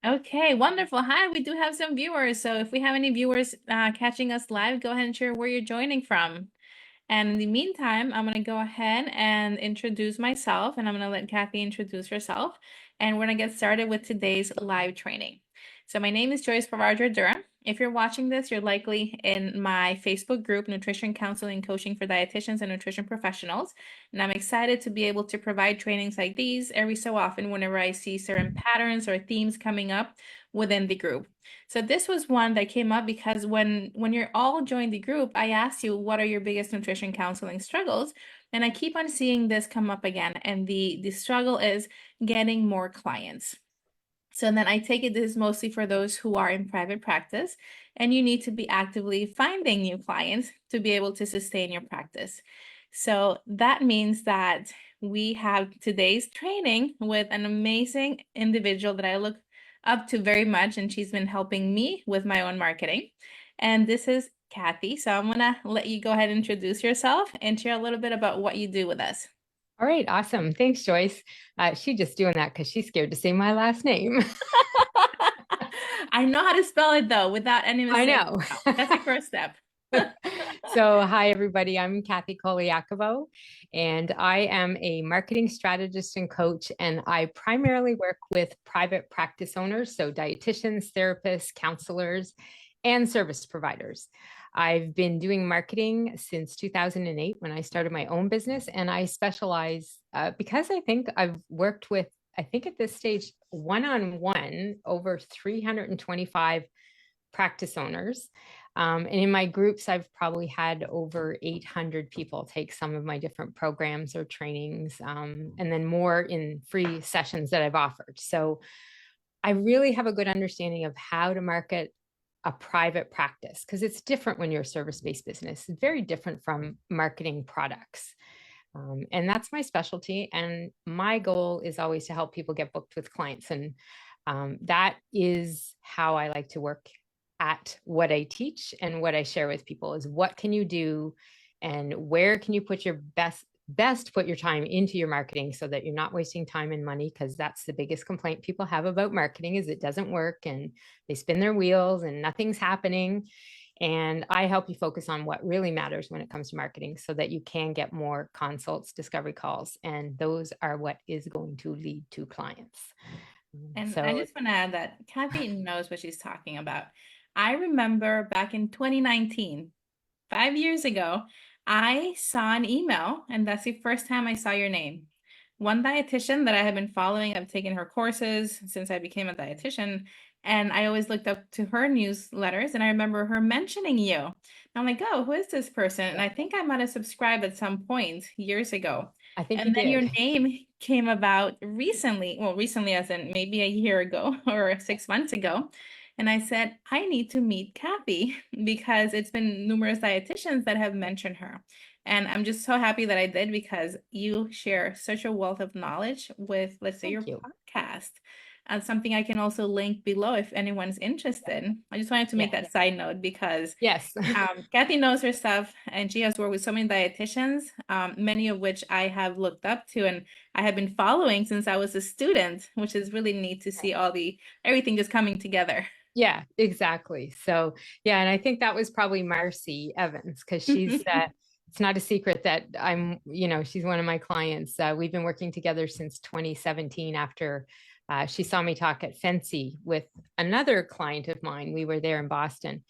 Okay, wonderful. Hi, we do have some viewers. So if we have any viewers catching us live, go ahead and share where you're joining from. And in the meantime, I'm going to go ahead and introduce myself, and I'm going to let Kathy introduce herself. And we're going to get started with today's live training. So my name is Joyce Faraj-Ardura. If you're watching this, you're likely in my Facebook group, Nutrition Counseling and Coaching for Dietitians and Nutrition Professionals. And I'm excited to be able to provide trainings like these every so often whenever I see certain patterns or themes coming up within the group. So this was one that came up because when you're all joined the group, I asked you, what are your biggest nutrition counseling struggles? And I keep on seeing this come up again. And the struggle is getting more clients. So then I take it this is mostly for those who are in private practice, and you need to be actively finding new clients to be able to sustain your practice. So that means that we have today's training with an amazing individual that I look up to very much, and she's been helping me with my own marketing. And this is Kathy. So I'm gonna let you go ahead and introduce yourself and share a little bit about what you do with us. All right, awesome. Thanks, Joyce. She's just doing that because she's scared to say my last name. I know how to spell it though without any I mistakes. know. That's the first step. So, hi, everybody. I'm Kathy Colaiacovo, and I am a marketing strategist and coach, and I primarily work with private practice owners, so dietitians, therapists, counselors, and service providers. I've been doing marketing since 2008 when I started my own business, and I specialize because I think I've worked with, I think at this stage, one-on-one over 325 practice owners. And in my groups, I've probably had over 800 people take some of my different programs or trainings, and then more in free sessions that I've offered. So I really have a good understanding of how to market a private practice because it's different when you're a service-based business. It's very different from marketing products. And that's my specialty. And my goal is always to help people get booked with clients. And that is how I like to work at what I teach and what I share with people is what can you do and where can you put your best put your time into your marketing so that you're not wasting time and money, because that's the biggest complaint people have about marketing is it doesn't work and they spin their wheels and nothing's happening. And I help you focus on what really matters when it comes to marketing so that you can get more consults, discovery calls, and those are what is going to lead to clients. And I So just want to add that Kathy knows what she's talking about. I remember back in 2019, 5 years ago, I saw an email, and that's the first time I saw your name. One dietitian that I have been following, I've taken her courses since I became a dietitian, and I always looked up to her newsletters, and I remember her mentioning you. And I'm like, oh, who is this person? And I think I might have subscribed at some point years ago. I think you And then your did. name came about recently, well, recently as in maybe a year ago or 6 months ago. And I said, I need to meet Kathy because it's been numerous dietitians that have mentioned her. And I'm just so happy that I did because you share such a wealth of knowledge with, let's say, your Thank you. podcast. And something I can also link below if anyone's interested. I just wanted to make Yeah. that side note because Yes. Kathy knows her stuff, and she has worked with so many dietitians, many of which I have looked up to, and I have been following since I was a student, which is really neat to see everything just coming together. Yeah, exactly. So, yeah, and I think that was probably Marcy Evans because she's it's not a secret that she's one of my clients. We've been working together since 2017 after she saw me talk at Fancy with another client of mine. We were there in Boston.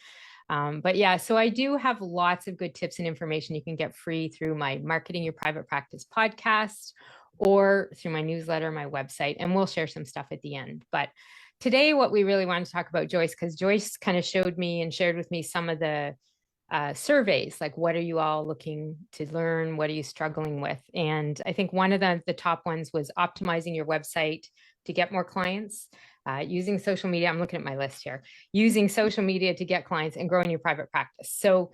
But yeah, so I do have lots of good tips and information you can get free through my Marketing Your Private Practice podcast or through my newsletter, my website, and we'll share some stuff at the end. But today, what we really wanted to talk about, Joyce, because Joyce kind of showed me and shared with me some of the surveys, like what are you all looking to learn? What are you struggling with? And I think one of the top ones was optimizing your website to get more clients, using social media. I'm looking at my list here, using social media to get clients and growing your private practice. So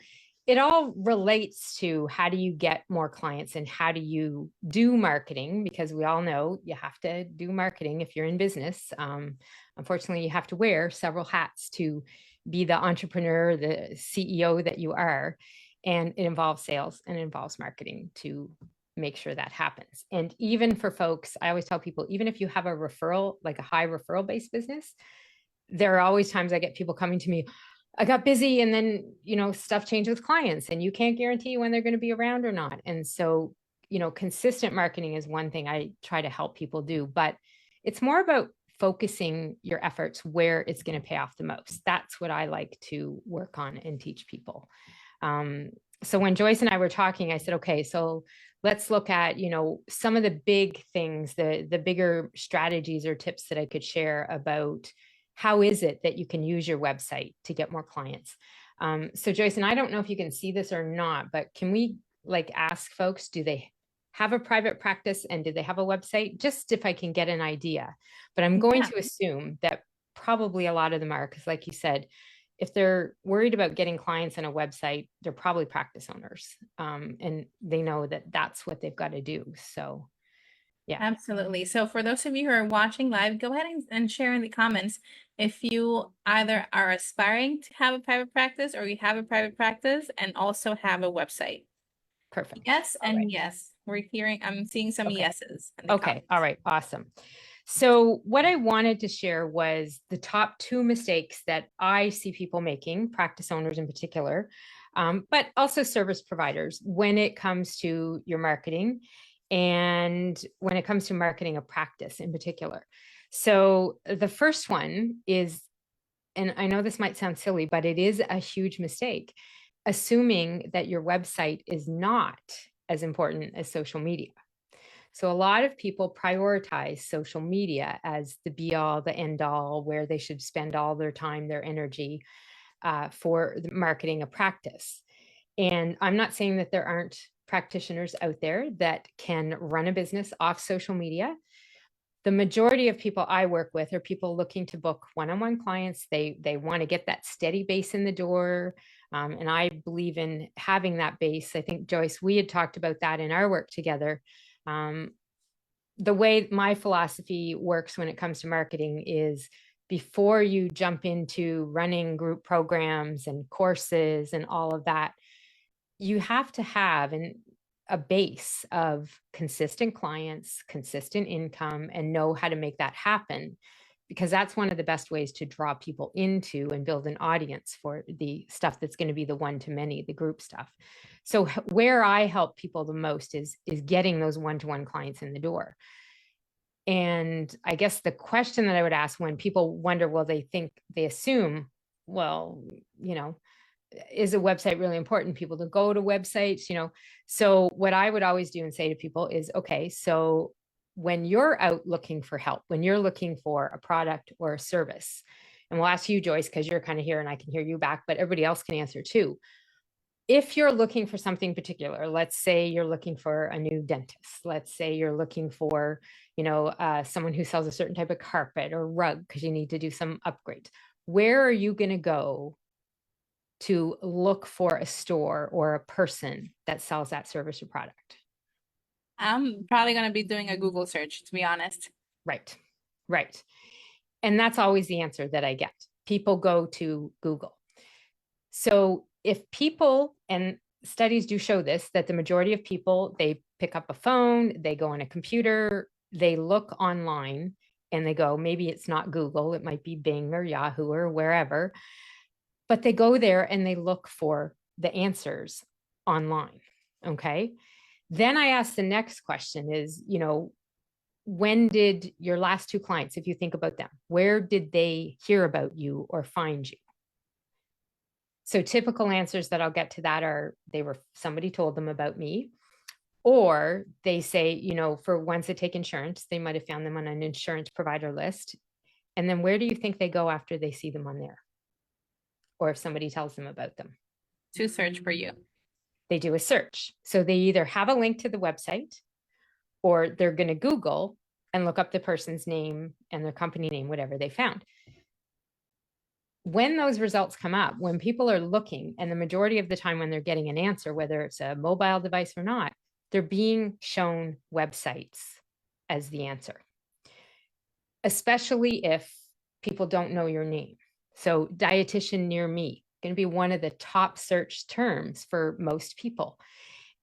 it all relates to how do you get more clients and how do you do marketing, because we all know you have to do marketing if you're in business. Unfortunately, you have to wear several hats to be the entrepreneur, the CEO that you are. And it involves sales and it involves marketing to make sure that happens. And even for folks, I always tell people, even if you have a referral, like a high referral based business, there are always times I get people coming to me, I got busy and then, stuff changed with clients and you can't guarantee when they're going to be around or not. And so, consistent marketing is one thing I try to help people do, but it's more about focusing your efforts where it's going to pay off the most. That's what I like to work on and teach people. So when Joyce and I were talking, I said, okay, so let's look at, some of the big things, the bigger strategies or tips that I could share about how is it that you can use your website to get more clients. So Joyce, and I don't know if you can see this or not, but can we ask folks, do they have a private practice and do they have a website? Just if I can get an idea, but I'm going to assume that probably a lot of them are, because like you said, if they're worried about getting clients on a website, they're probably practice owners, and they know that that's what they've got to do. So, yeah. Absolutely. So for those of you who are watching live, go ahead and share in the comments if you either are aspiring to have a private practice or you have a private practice and also have a website. Perfect. Yes, and yes. I'm seeing some yeses in the comments. All right. Awesome. So what I wanted to share was the top 2 mistakes that I see people making, practice owners in particular, but also service providers when it comes to your marketing and when it comes to marketing a practice in particular. So the first one is, and I know this might sound silly, but it is a huge mistake, assuming that your website is not as important as social media. So a lot of people prioritize social media as the be all, the end all, where they should spend all their time, their energy for marketing a practice. And I'm not saying that there aren't practitioners out there that can run a business off social media. The majority of people I work with are people looking to book one-on-one clients. They want to get that steady base in the door. And I believe in having that base. I think, Joyce, we had talked about that in our work together. The way my philosophy works when it comes to marketing is before you jump into running group programs and courses and all of that, you have to have a base of consistent clients, consistent income, and know how to make that happen, because that's one of the best ways to draw people into and build an audience for the stuff that's going to be the one-to-many, the group stuff. So where I help people the most is getting those one-to-one clients in the door. And I guess the question that I would ask when people wonder, well, they assume, well, is a website really important? People to go to websites, So what I would always do and say to people is, okay, so when you're out looking for help, when you're looking for a product or a service, and we'll ask you, Joyce, because you're kind of here and I can hear you back, but everybody else can answer too. If you're looking for something particular, let's say you're looking for a new dentist, let's say you're looking for, someone who sells a certain type of carpet or rug because you need to do some upgrades, where are you going to go to look for a store or a person that sells that service or product? I'm probably going to be doing a Google search, to be honest. Right. And that's always the answer that I get. People go to Google. So if people, and studies do show this, that the majority of people, they pick up a phone, they go on a computer, they look online and they go, maybe it's not Google, it might be Bing or Yahoo or wherever, but they go there and they look for the answers online. Okay. Then I ask the next question is, when did your last 2 clients, if you think about them, where did they hear about you or find you? So typical answers that I'll get to that are somebody told them about me, or they say, for ones that take insurance, they might have found them on an insurance provider list. And then where do you think they go after they see them on there? Or if somebody tells them about them? To search for you. They do a search. So they either have a link to the website or they're going to Google and look up the person's name and their company name, whatever they found. When those results come up, when people are looking, and the majority of the time when they're getting an answer, whether it's a mobile device or not, they're being shown websites as the answer, especially if people don't know your name. So dietitian near me, going to be one of the top search terms for most people.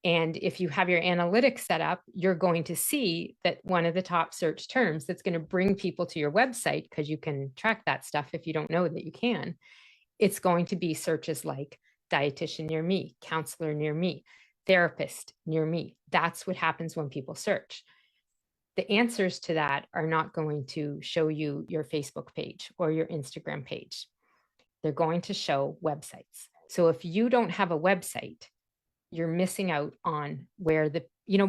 And if you have your analytics set up, you're going to see that one of the top search terms that's going to bring people to your website, because you can track that stuff if you don't know that you can, it's going to be searches like dietitian near me, counselor near me, therapist near me. That's what happens when people search. The answers to that are not going to show you your Facebook page or your Instagram page. They're going to show websites. So if you don't have a website, you're missing out on where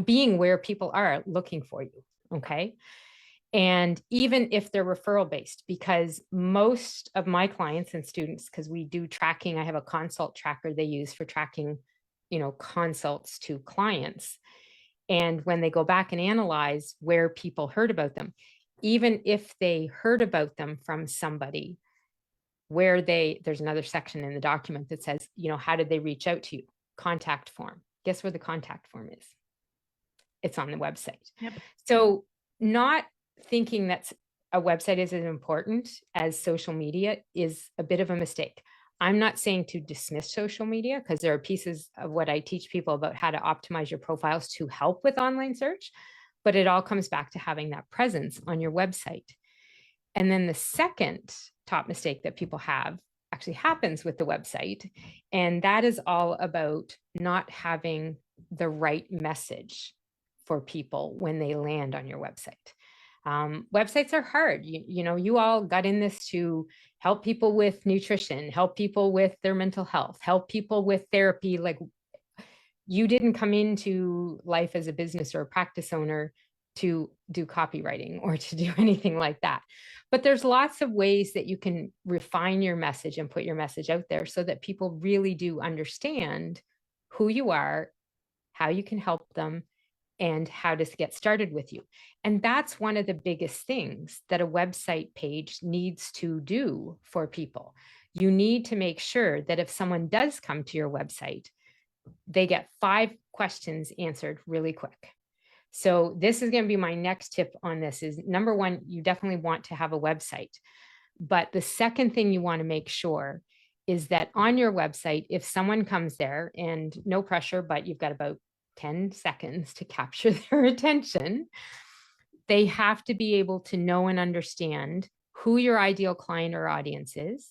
being where people are looking for you. Okay. And even if they're referral based, because most of my clients and students, because we do tracking, I have a consult tracker they use for tracking, consults to clients. And when they go back and analyze where people heard about them, even if they heard about them from somebody, there's another section in the document that says, how did they reach out to you? Contact form. Guess where the contact form is? It's on the website. Yep. So not thinking that a website is as important as social media is a bit of a mistake. I'm not saying to dismiss social media, because there are pieces of what I teach people about how to optimize your profiles to help with online search, but it all comes back to having that presence on your website. And then the second top mistake that people have actually happens with the website, and that is all about not having the right message for people when they land on your website. Websites are hard. You all got in this to help people with nutrition, help people with their mental health, help people with therapy. Like, you didn't come into life as a business or a practice owner to do copywriting or to do anything like that. But there's lots of ways that you can refine your message and put your message out there so that people really do understand who you are, how you can help them, and how to get started with you. And that's one of the biggest things that a website page needs to do for people. You need to make sure that if someone does come to your website, they get 5 questions answered really quick. So this is going to be my next tip on this is, number one, you definitely want to have a website. But the second thing you want to make sure is that on your website, if someone comes there, and no pressure, but you've got about 10 seconds to capture their attention, they have to be able to know and understand who your ideal client or audience is,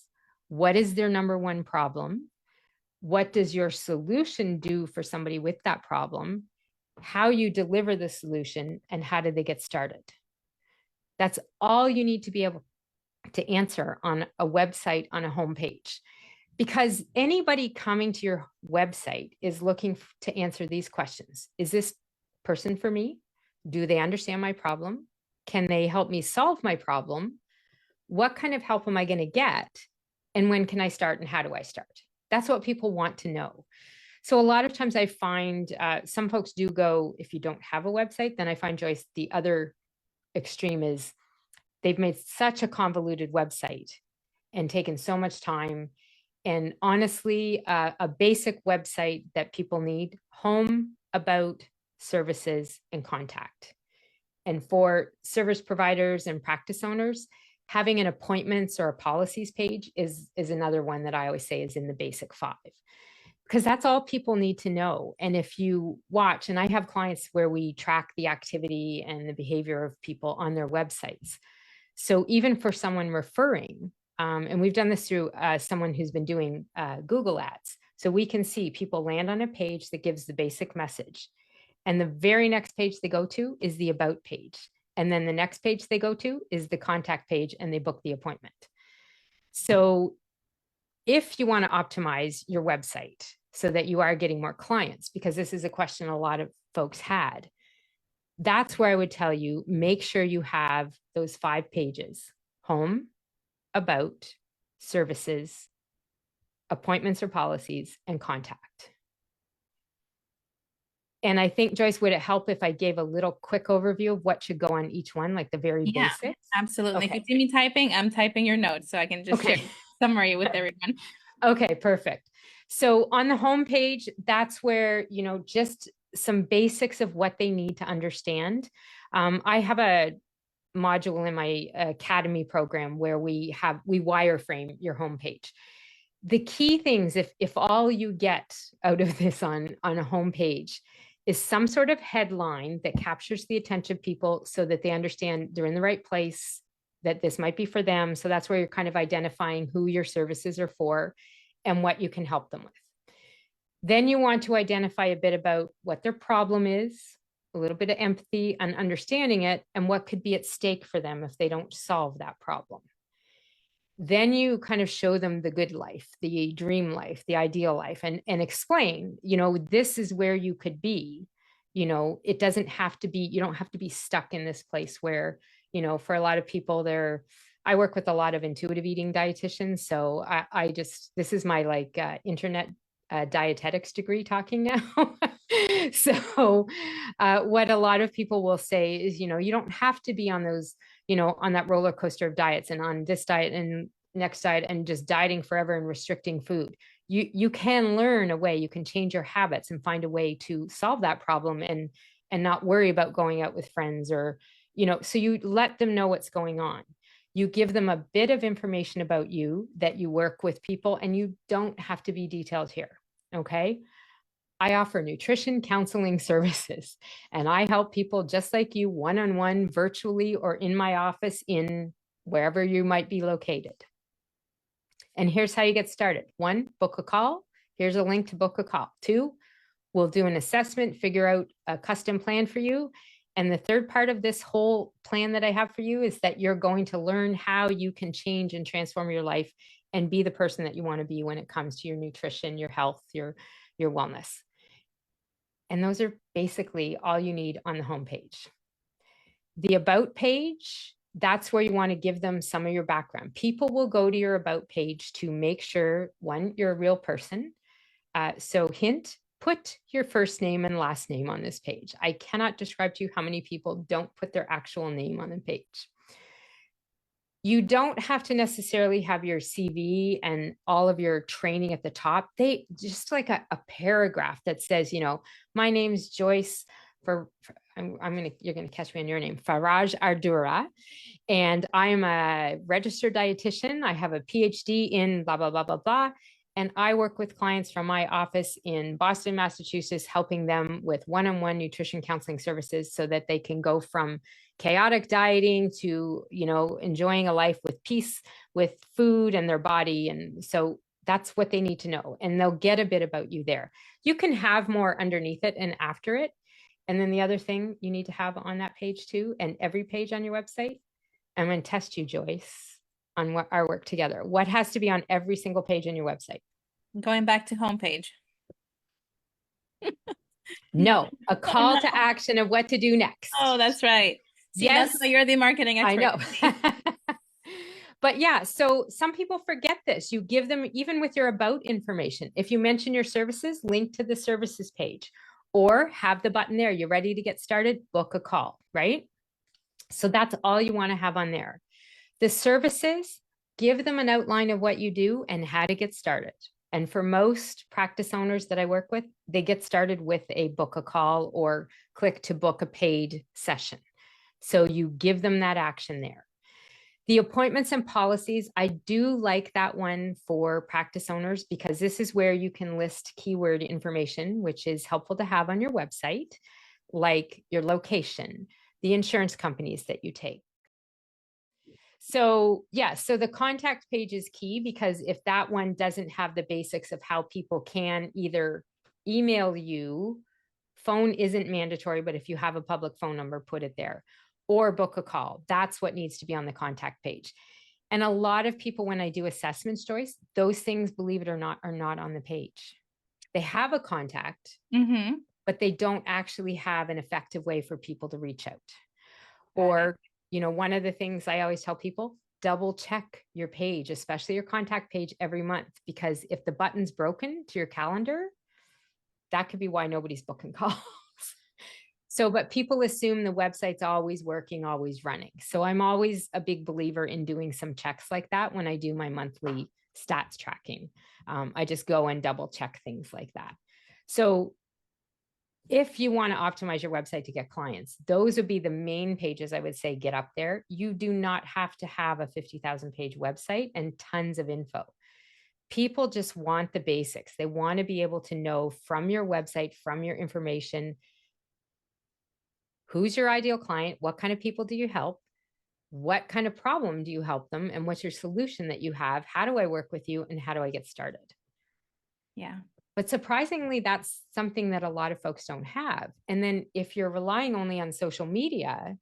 what is their number one problem, what does your solution do for somebody with that problem, how you deliver the solution, and how did they get started. That's all you need to be able to answer on a website, on a homepage, because anybody coming to your website is looking to answer these questions. Is this person for me? Do they understand my problem? Can they help me solve my problem? What kind of help am I going to get? And when can I start, and how do I start? That's what people want to know. So a lot of times I find some folks do go, if you don't have a website, then I find, Joyce, the other extreme is they've made such a convoluted website and taken so much time. And honestly, a basic website that people need: home, about, services, and contact. And for service providers and practice owners, having an appointments or a policies page is another one that I always say is in the basic 5. Because that's all people need to know. And if you watch, and I have clients where we track the activity and the behavior of people on their websites. So even for someone referring, and we've done this through someone who's been doing Google ads. So we can see people land on a page that gives the basic message. And the very next page they go to is the about page. And then the next page they go to is the contact page, and they book the appointment. So if you want to optimize your website so that you are getting more clients, because this is a question a lot of folks had, that's where I would tell you, make sure you have those 5 pages: home, about, services, appointments or policies, and contact. And I think, Joyce, would it help if I gave a little quick overview of what should go on each one, like the very basics? Absolutely. Okay. If you see me typing, I'm typing your notes so I can just share summary with everyone. Okay, perfect. So on the homepage, that's where, just some basics of what they need to understand. I have a module in my academy program where we wireframe your homepage. the key things, if all you get out of this on a homepage is some sort of headline that captures the attention of people so that they understand they're in the right place, that this might be for them. So that's where you're kind of identifying who your services are for and what you can help them with. Then you want to identify a bit about what their problem is, a little bit of empathy and understanding it, and what could be at stake for them if they don't solve that problem. Then you kind of show them the good life, the dream life, the ideal life, and explain, this is where you could be. It doesn't have to be, you don't have to be stuck in this place where, for a lot of people I work with a lot of intuitive eating dietitians. So this is my internet dietetics degree talking now. So what a lot of people will say is, you don't have to be on those, on that roller coaster of diets and on this diet and next diet and just dieting forever and restricting food. You can learn a way, you can change your habits and find a way to solve that problem and not worry about going out with friends or, so you let them know what's going on. You give them a bit of information about you, that you work with people, and you don't have to be detailed here. Okay. I offer nutrition counseling services, and I help people just like you one-on-one, virtually, or in my office, in wherever you might be located. And here's how you get started. 1, book a call. Here's a link to book a call. 2, we'll do an assessment, figure out a custom plan for you. And the third part of this whole plan that I have for you is that you're going to learn how you can change and transform your life and be the person that you want to be when it comes to your nutrition, your health, your wellness. And those are basically all you need on the homepage. The About page, that's where you want to give them some of your background. People will go to your About page to make sure, 1, you're a real person. So hint, put your first name and last name on this page. I cannot describe to you how many people don't put their actual name on the page. You don't have to necessarily have your CV and all of your training at the top. They just like a paragraph that says, my name's Joyce you're going to catch me on your name, Faraj-Ardura. And I'm a registered dietitian. I have a PhD in blah, blah, blah, blah, blah. And I work with clients from my office in Boston, Massachusetts, helping them with one-on-one nutrition counseling services so that they can go from chaotic dieting to, enjoying a life with peace, with food and their body. And so that's what they need to know. And they'll get a bit about you there. You can have more underneath it and after it. And then the other thing you need to have on that page too, and every page on your website, I'm going to test you, Joyce, on what our work together. What has to be on every single page on your website? Going back to homepage. No, a call to action of what to do next. Oh, that's right. See, yes, that's why you're the marketing expert. I know. But yeah, so some people forget this. You give them, even with your about information, if you mention your services, link to the services page or have the button there. You're ready to get started, book a call, right? So that's all you want to have on there. The services, give them an outline of what you do and how to get started. And for most practice owners that I work with, they get started with a book a call or click to book a paid session. So you give them that action there. The appointments and policies, I do like that one for practice owners because this is where you can list keyword information, which is helpful to have on your website, like your location, the insurance companies that you take. So yeah, so the contact page is key because if that one doesn't have the basics of how people can either email you, phone isn't mandatory, but if you have a public phone number, put it there, or book a call. That's what needs to be on the contact page. And a lot of people, when I do assessments, Joyce, those things, believe it or not, are not on the page. They have a contact, but they don't actually have an effective way for people to reach out. Or, one of the things I always tell people, double check your page, especially your contact page every month, because if the button's broken to your calendar, that could be why nobody's booking calls. So, but people assume the website's always working, always running. So I'm always a big believer in doing some checks like that when I do my monthly stats tracking. I just go and double check things like that. So if you want to optimize your website to get clients, those would be the main pages I would say get up there. You do not have to have a 50,000 page website and tons of info. People just want the basics. They want to be able to know from your website, from your information, who's your ideal client, what kind of people do you help, what kind of problem do you help them, and what's your solution that you have? How do I work with you, and how do I get started? Yeah. But surprisingly, that's something that a lot of folks don't have. And then if you're relying only on social media,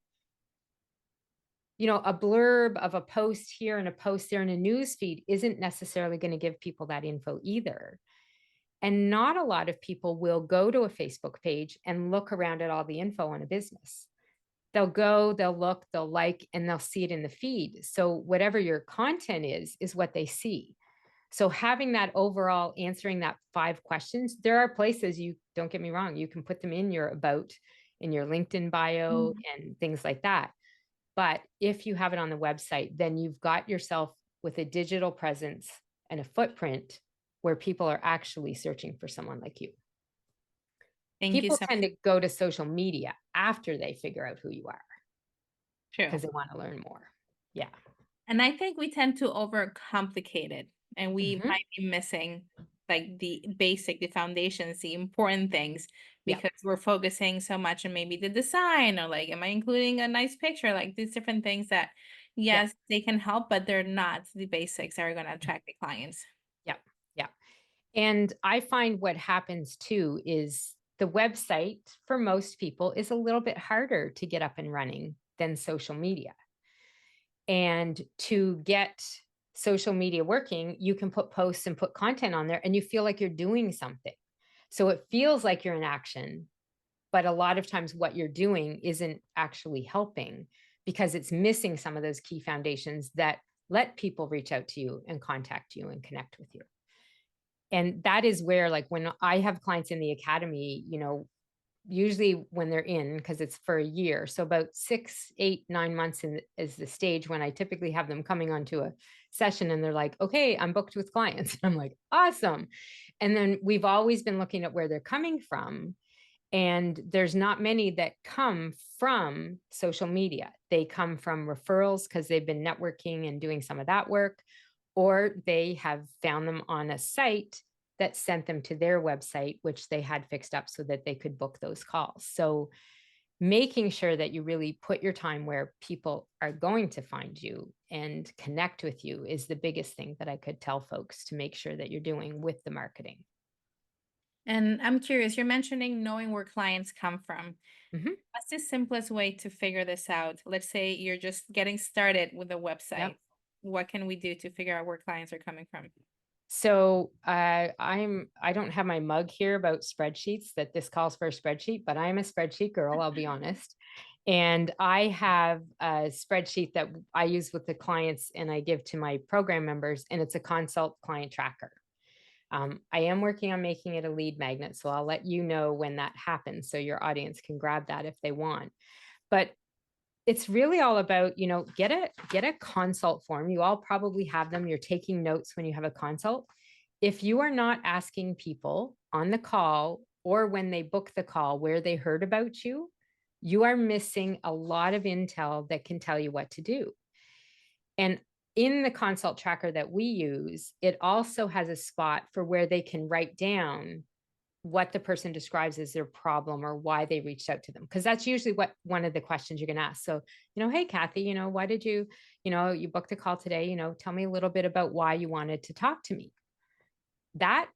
a blurb of a post here and a post there in a news feed isn't necessarily going to give people that info either. And not a lot of people will go to a Facebook page and look around at all the info on a business. They'll go, they'll look, they'll like, and they'll see it in the feed. So whatever your content is what they see. So having that overall, answering that 5 questions, there are places, you don't get me wrong, you can put them in your about, in your LinkedIn bio and things like that. But if you have it on the website, then you've got yourself with a digital presence and a footprint where people are actually searching for someone like you. Thank you People so tend to go to social media after they figure out who you are True. because they want to learn more. Yeah. And I think we tend to overcomplicate it, and we might be missing like the basic, the foundations, the important things, because we're focusing so much on maybe the design, or like, am I including a nice picture? Like these different things that, yes, they can help, but they're not the basics that are going to attract the clients. Yeah. Yeah. And I find what happens too is the website for most people is a little bit harder to get up and running than social media. And to get social media working, you can put posts and put content on there and you feel like you're doing something. So it feels like you're in action, but a lot of times what you're doing isn't actually helping because it's missing some of those key foundations that let people reach out to you and contact you and connect with you. And that is where, like, when I have clients in the academy, usually when they're in, because it's for a year. So about 6, 8, 9 months in is the stage when I typically have them coming onto a session and they're like, okay, I'm booked with clients. And I'm like, awesome. And then we've always been looking at where they're coming from. And there's not many that come from social media. They come from referrals because they've been networking and doing some of that work, or they have found them on a site that sent them to their website, which they had fixed up so that they could book those calls. So making sure that you really put your time where people are going to find you and connect with you is the biggest thing that I could tell folks to make sure that you're doing with the marketing. And I'm curious, you're mentioning knowing where clients come from. What's the simplest way to figure this out? Let's say you're just getting started with a website. Yep. What can we do to figure out where clients are coming from? So I don't have my mug here about spreadsheets, that this calls for a spreadsheet, but I'm a spreadsheet girl, I'll be honest. And I have a spreadsheet that I use with the clients and I give to my program members, and it's a consult client tracker. I am working on making it a lead magnet, so I'll let you know when that happens so your audience can grab that if they want. But it's really all about, get a consult form. You all probably have them. You're taking notes when you have a consult. If you are not asking people on the call or when they book the call where they heard about you, you are missing a lot of intel that can tell you what to do. And in the consult tracker that we use, it also has a spot for where they can write down what the person describes as their problem or why they reached out to them. Because that's usually what one of the questions you're going to ask. So, hey, Kathy, why did you booked a call today, tell me a little bit about why you wanted to talk to me. That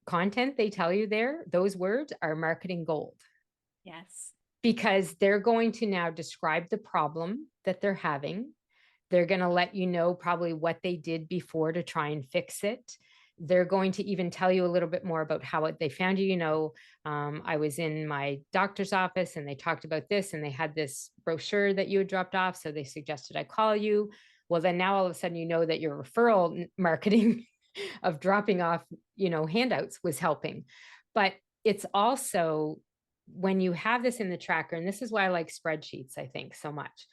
content they tell you there, those words are marketing gold. Yes. Because they're going to now describe the problem that they're having. They're going to let you know probably what they did before to try and fix it. They're going to even tell you a little bit more about how they found you. I was in my doctor's office and they talked about this and they had this brochure that you had dropped off. So they suggested I call you. Well, then now all of a sudden, that your referral marketing of dropping off, handouts was helping. But it's also when you have this in the tracker, and this is why I like spreadsheets, I think, so much,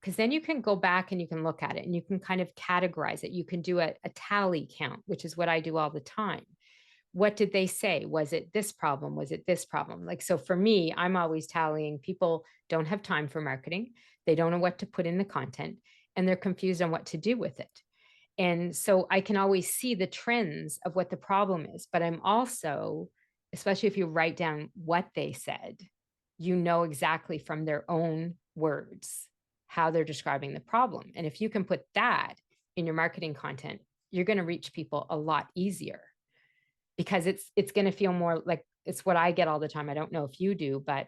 because then you can go back and you can look at it and you can kind of categorize it. You can do a tally count, which is what I do all the time. What did they say? Was it this problem? Was it this problem? Like, so for me, I'm always tallying. People don't have time for marketing. They don't know what to put in the content and they're confused on what to do with it. And so I can always see the trends of what the problem is. But I'm also, especially if you write down what they said, you know exactly from their own words how they're describing the problem. And if you can put that in your marketing content, you're going to reach people a lot easier, because it's going to feel more like, it's what I get all the time. I don't know if you do, but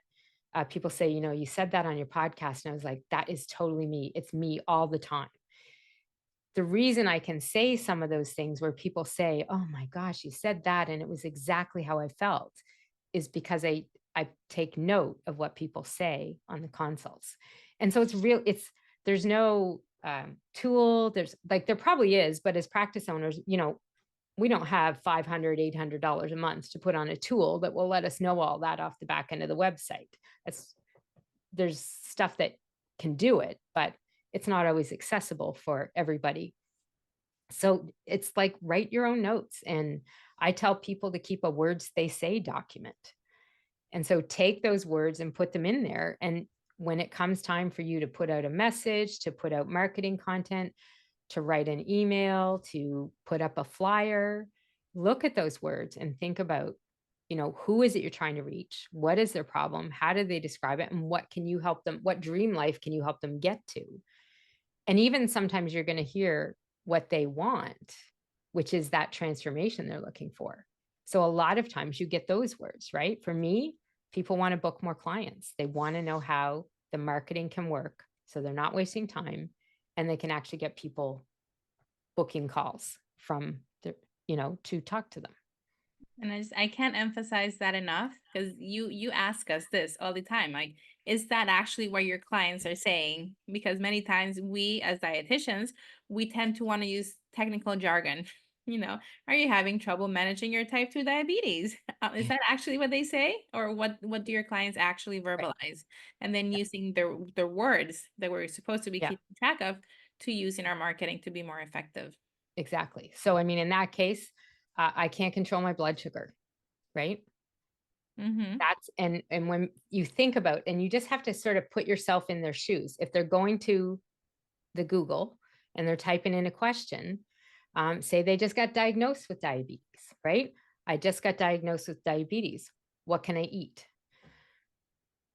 people say, you know, you said that on your podcast. And I was like, that is totally me. It's me all the time. The reason I can say some of those things where people say, oh my gosh, you said that and it was exactly how I felt, is because I take note of what people say on the consults. And so there's no tool, there probably is, but as practice owners, you know, we don't have $500, $800 a month to put on a tool that will let us know all that off the back end of the website. There's stuff that can do it, but it's not always accessible for everybody. So it's like, write your own notes. And I tell people to keep a words they say document. And so take those words and put them in there. And when it comes time for you to put out a message, to put out marketing content, to write an email, to put up a flyer, look at those words and think about, you know, who is it you're trying to reach? What is their problem? How do they describe it? And what can you help them? What dream life can you help them get to? And even sometimes you're going to hear what they want, which is that transformation they're looking for. So a lot of times you get those words, right? For me, people want to book more clients. They want to know how the marketing can work so they're not wasting time, and they can actually get people booking calls from the, you know, to talk to them. And I can't emphasize that enough, because you ask us this all the time, like, is that actually what your clients are saying? Because many times we as dietitians, we tend to want to use technical jargon. You know, are you having trouble managing your type 2 diabetes? Is that actually what they say? Or what do your clients actually verbalize? Right. And then using their words that we're supposed to be keeping track of to use in our marketing to be more effective. Exactly. So, I mean, in that case, I can't control my blood sugar, right? Mm-hmm. And when you think about, and you just have to sort of put yourself in their shoes. If they're going to the Google and they're typing in a question, say they just got diagnosed with diabetes, right? I just got diagnosed with diabetes. What can I eat?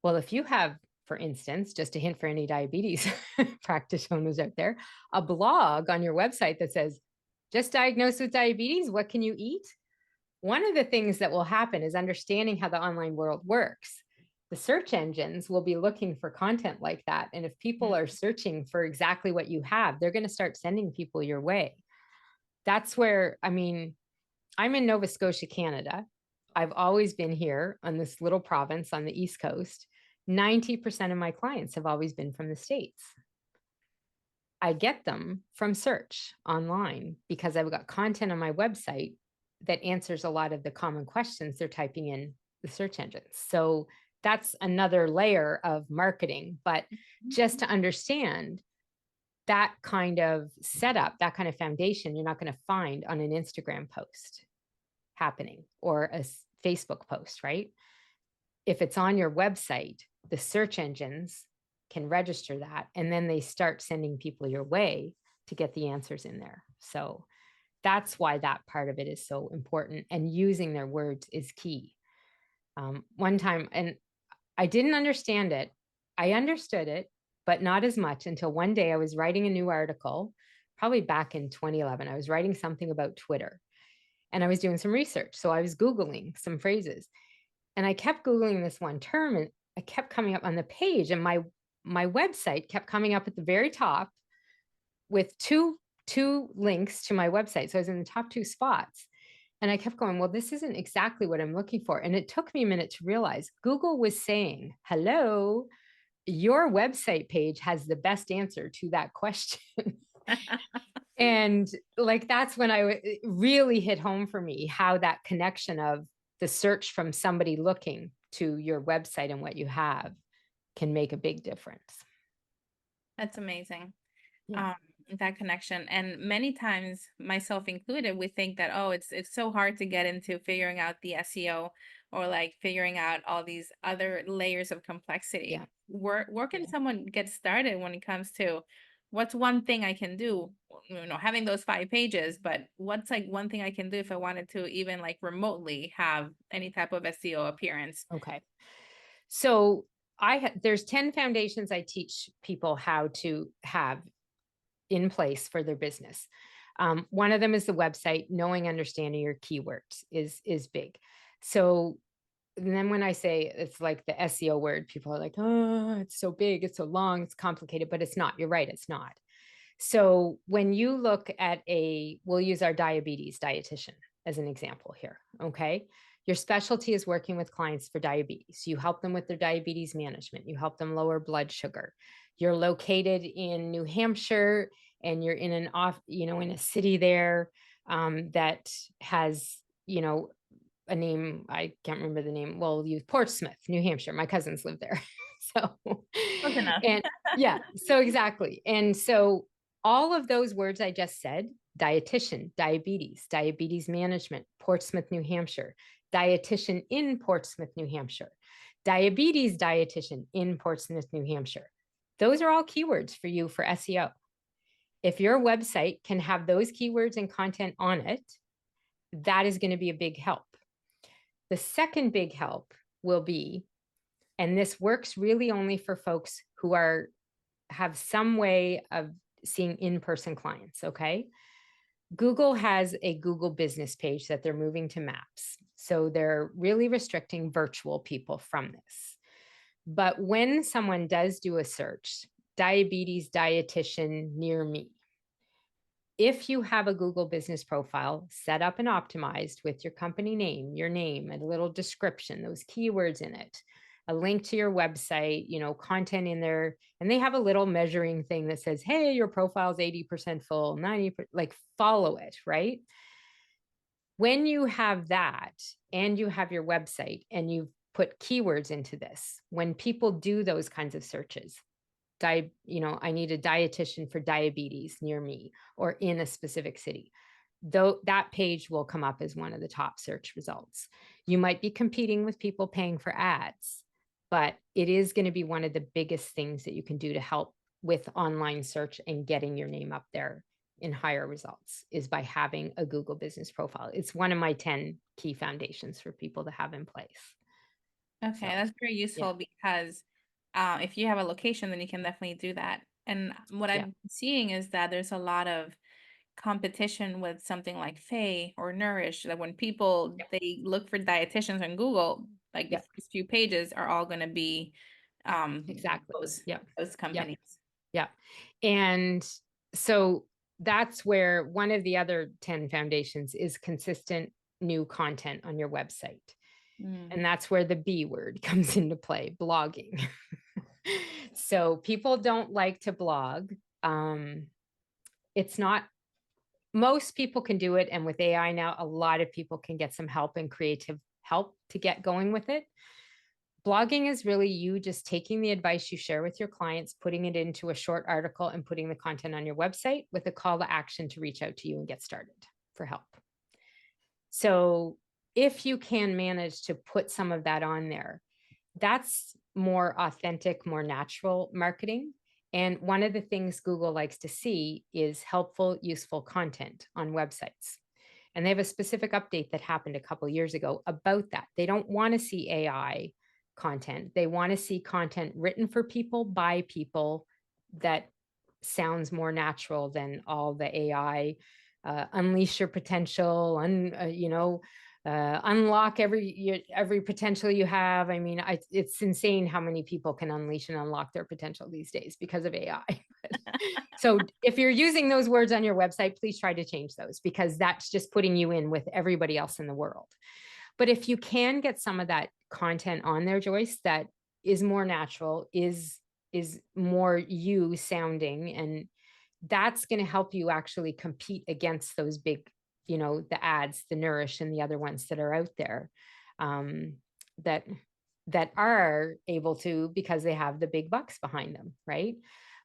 Well, if you have, for instance, just a hint for any diabetes practice owners out there, a blog on your website that says, just diagnosed with diabetes, what can you eat? One of the things that will happen is understanding how the online world works. The search engines will be looking for content like that. And if people are searching for exactly what you have, they're going to start sending people your way. That's where, I mean, I'm in Nova Scotia, Canada. I've always been here on this little province on the East Coast. 90% of my clients have always been from the States. I get them from search online because I've got content on my website that answers a lot of the common questions they're typing in the search engines. So that's another layer of marketing. But just to understand that kind of setup, that kind of foundation, you're not going to find on an Instagram post happening or a Facebook post, right? If it's on your website, the search engines can register that, and then they start sending people your way to get the answers in there. So that's why that part of it is so important, and using their words is key. One time, and I didn't understand it. I understood it, but not as much until one day I was writing a new article, probably back in 2011. I was writing something about Twitter, and I was doing some research. So I was Googling some phrases, and I kept Googling this one term, and I kept coming up on the page, and my website kept coming up at the very top with two links to my website. So I was in the top two spots. And I kept going, well, this isn't exactly what I'm looking for. And it took me a minute to realize Google was saying, hello, your website page has the best answer to that question. And like, that's when it really hit home for me, how that connection of the search from somebody looking to your website and what you have can make a big difference. That's amazing. Yeah. That connection. And many times, myself included, we think that, oh, it's so hard to get into figuring out the SEO, or like figuring out all these other layers of complexity. Yeah. Where can someone get started when it comes to what's one thing I can do? having those 5 pages, but what's like one thing I can do if I wanted to even like remotely have any type of SEO appearance? Okay. So there's 10 foundations I teach people how to have in place for their business. One of them is the website. Knowing, understanding your keywords is big. So and then when I say it's like the SEO word, people are like, oh, it's so big, it's so long, it's complicated, but it's not. You're right, it's not. So when you look at we'll use our diabetes dietitian as an example here, okay? Your specialty is working with clients for diabetes. You help them with their diabetes management. You help them lower blood sugar. You're located in New Hampshire and you're in in a city there that has, a name, I can't remember the name. We'll use Portsmouth, New Hampshire. My cousins live there. So, Close enough. and yeah, so exactly. And so all of those words I just said, dietitian, diabetes management, Portsmouth, New Hampshire, dietitian in Portsmouth, New Hampshire, diabetes dietitian in Portsmouth, New Hampshire. Those are all keywords for you for SEO. If your website can have those keywords and content on it, that is going to be a big help. The second big help will be, and this works really only for folks who have some way of seeing in-person clients, okay? Google has a Google business page that they're moving to Maps. So they're really restricting virtual people from this. But when someone does do a search, diabetes dietitian near me, if you have a Google business profile set up and optimized with your company name, your name, and a little description, those keywords in it, a link to your website, content in there, and they have a little measuring thing that says, hey, your profile is 80% full, 90%, like follow it, right? When you have that and you have your website and you've put keywords into this, when people do those kinds of searches, I need a dietitian for diabetes near me or in a specific city, though that page will come up as one of the top search results. You might be competing with people paying for ads, but it is going to be one of the biggest things that you can do to help with online search and getting your name up there in higher results is by having a Google business profile. It's one of my 10 key foundations for people to have in place. Okay, So, that's very useful because if you have a location, then you can definitely do that. And what I'm seeing is that there's a lot of competition with something like Faye or Nourish, that when people they look for dietitians on Google, like the first few pages are all going to be exactly those companies. Yeah. And so that's where one of the other 10 foundations is consistent new content on your website. And that's where the B word comes into play, blogging. So people don't like to blog. Most people can do it. And with AI now, a lot of people can get some help and creative help to get going with it. Blogging is really you just taking the advice you share with your clients, putting it into a short article and putting the content on your website with a call to action to reach out to you and get started for help. So if you can manage to put some of that on there, that's more authentic, more natural marketing. And one of the things Google likes to see is helpful, useful content on websites. And they have a specific update that happened a couple of years ago about that. They don't want to see AI content. They want to see content written for people by people that sounds more natural than all the AI, unleash your potential, unlock every potential you have. I mean, it's insane how many people can unleash and unlock their potential these days because of AI. So if you're using those words on your website, please try to change those because that's just putting you in with everybody else in the world. But if you can get some of that content on there, Joyce, that is more natural, is more you sounding, and that's going to help you actually compete against those big, the ads, the Nourish and the other ones that are out there, that are able to, because they have the big bucks behind them, right?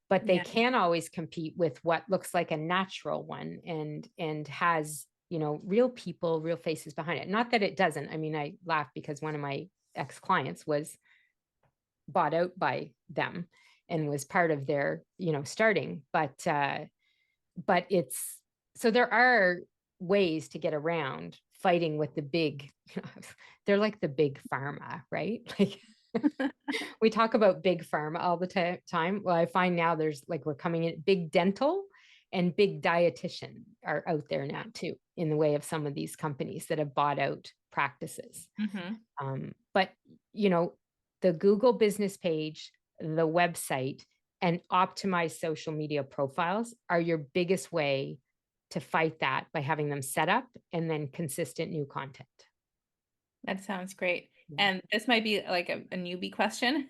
But they can't always compete with what looks like a natural one and has, real people, real faces behind it. Not that it doesn't. I mean, I laugh because one of my ex-clients was bought out by them and was part of their, starting. But but so there are ways to get around fighting with the big, they're like the big pharma, right? Like we talk about big pharma all the time. Well, I find now there's like, we're coming in big dental and big dietitian are out there now too, in the way of some of these companies that have bought out practices. But the Google business page, the website, and optimized social media profiles are your biggest way to fight that, by having them set up and then consistent new content. That sounds great. And this might be like a newbie question.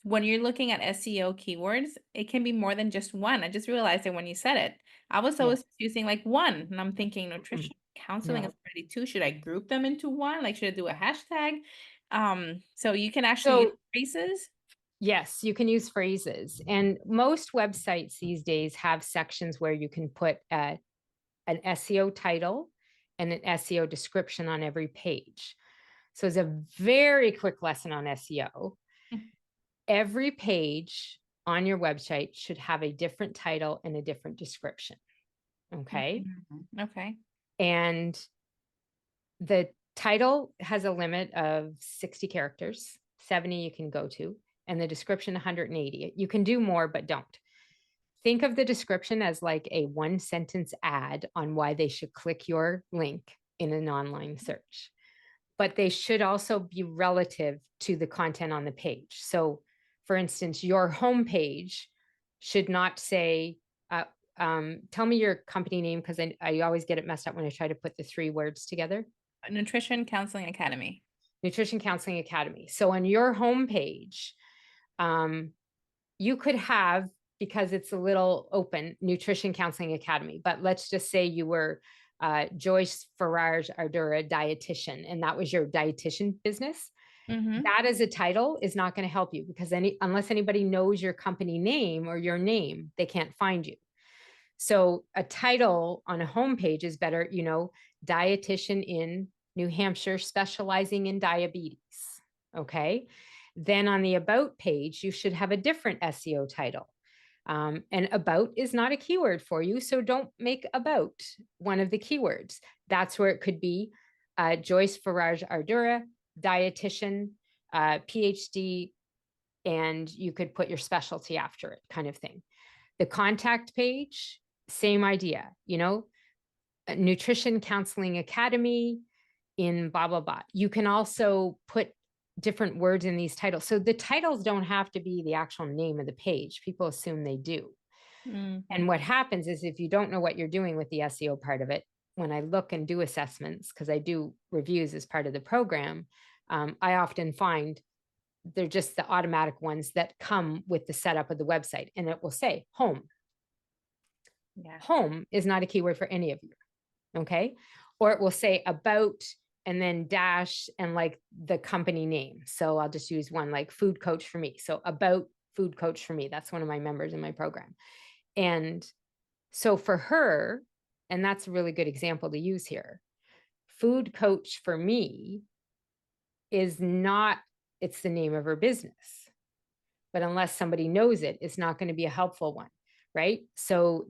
When you're looking at SEO keywords, it can be more than just one. I just realized it when you said it. I was always using like one, and I'm thinking nutrition counseling is already two. Should I group them into one? Like, should I do a hashtag? So you can actually use phrases. Yes, you can use phrases. And most websites these days have sections where you can put an SEO title and an SEO description on every page. So it's a very quick lesson on SEO. Every page on your website should have a different title and a different description. Okay. Okay. And the title has a limit of 60 characters, 70 you can go to, and the description 180. You can do more, but don't. Think of the description as like a one sentence ad on why they should click your link in an online search. But they should also be relative to the content on the page. So for instance, your homepage should not say, tell me your company name, because I always get it messed up when I try to put the three words together. Nutrition Counseling Academy. Nutrition Counseling Academy. So on your homepage, you could have, because it's a little open, Nutrition Counseling Academy, but let's just say you were Joyce Faraj-Ardura dietitian, and that was your dietitian business. That as a title is not going to help you, because unless anybody knows your company name or your name, they can't find you. So a title on a homepage is better, dietitian in New Hampshire specializing in diabetes. Okay. Then on the about page, you should have a different SEO title. And about is not a keyword for you. So don't make about one of the keywords. That's where it could be Joyce Faraj-Ardura, dietitian, PhD, and you could put your specialty after it, kind of thing. The contact page, same idea, Nutrition Counseling Academy in blah, blah, blah. You can also put different words in these titles. So the titles don't have to be the actual name of the page. People assume they do. And what happens is, if you don't know what you're doing with the SEO part of it, when I look and do assessments, because I do reviews as part of the program, I often find they're just the automatic ones that come with the setup of the website, and it will say home. Home is not a keyword for any of you. Okay. Or it will say about and then dash and like the company name. So I'll just use one, like food coach for me. So about food coach for me. That's one of my members in my program. And so for her, and that's a really good example to use here, food coach for me is not, it's the name of her business. But unless somebody knows it, it's not going to be a helpful one, right? So